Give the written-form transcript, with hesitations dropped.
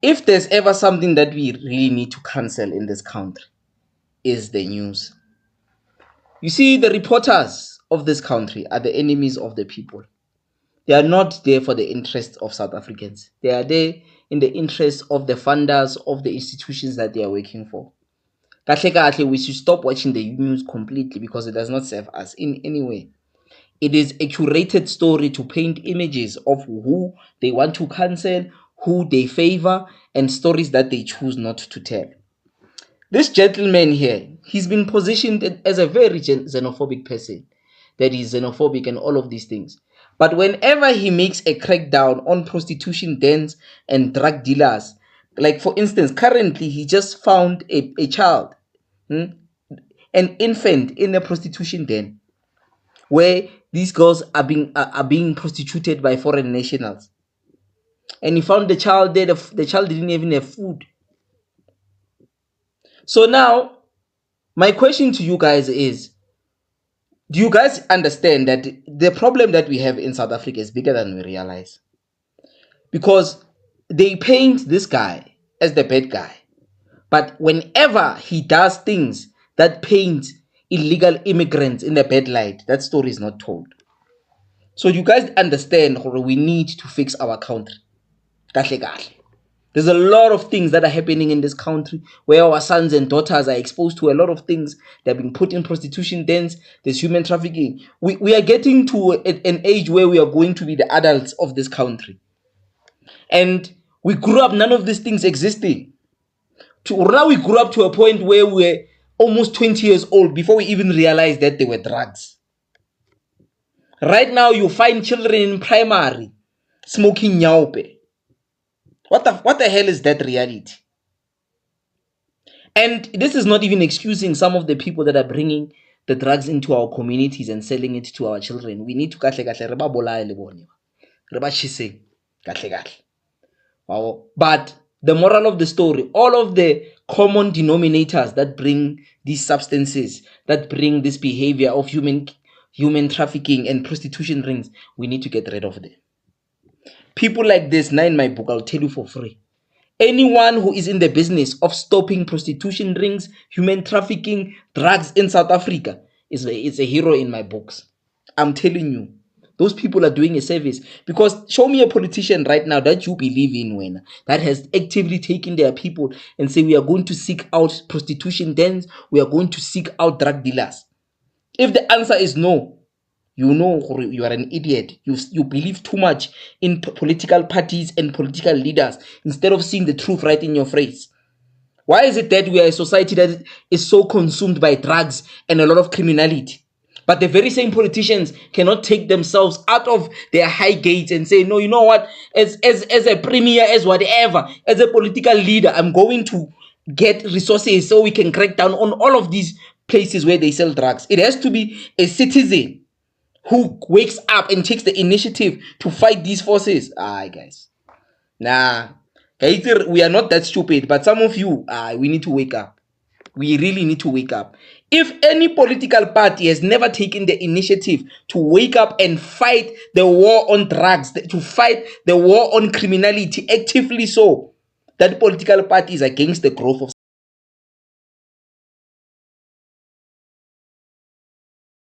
If there's ever something that we really need to cancel in this country, is the news. You see, the reporters of this country are the enemies of the people. They are not there for the interests of South Africans. They are there in the interests of the funders of the institutions that they are working for. We should stop watching the news completely because it does not serve us in any way. It is a curated story to paint images of who they want to cancel, who they favor, and stories that they choose not to tell. This gentleman here, he's been positioned as a very xenophobic person, that he's xenophobic and all of these things. But whenever he makes a crackdown on prostitution dens and drug dealers, like for instance, currently he just found a child, an infant in a prostitution den, where these girls are being prostituted by foreign nationals. And he found the child there. The child didn't even have food. So now, my question to you guys is, do you guys understand that the problem that we have in South Africa is bigger than we realize? Because they paint this guy as the bad guy. But whenever he does things that paint illegal immigrants in the bad light, that story is not told. So you guys understand we need to fix our country. There's a lot of things that are happening in this country where our sons and daughters are exposed to a lot of things. They're being put in prostitution dens. There's human trafficking. We are getting to an age where we are going to be the adults of this country. And we grew up, none of these things existing. Now we grew up to a point where we're almost 20 years old before we even realized that they were drugs. Right now, you find children in primary smoking nyaupe. What the hell is that reality? And this is not even excusing some of the people that are bringing the drugs into our communities and selling it to our children. We need to but the moral of the story, all of the common denominators that bring these substances, that bring this behavior of human trafficking and prostitution rings, we need to get rid of them. People like this, now in my book, I'll tell you for free. Anyone who is in the business of stopping prostitution rings, human trafficking, drugs in South Africa is a hero in my books. I'm telling you, those people are doing a service. Because show me a politician right now that you believe in, that has actively taken their people and say we are going to seek out prostitution dens, we are going to seek out drug dealers. If the answer is no, you know you are an idiot. You believe too much in political parties and political leaders instead of seeing the truth right in your face. Why is it that we are a society that is so consumed by drugs and a lot of criminality? But the very same politicians cannot take themselves out of their high gates and say, no, you know what, as a premier, as whatever, as a political leader, I'm going to get resources so we can crack down on all of these places where they sell drugs. It has to be a citizen who wakes up and takes the initiative to fight these forces. Guys. Nah. We are not that stupid, but some of you, we need to wake up. We really need to wake up. If any political party has never taken the initiative to wake up and fight the war on drugs, to fight the war on criminality actively, so that political party is against the growth of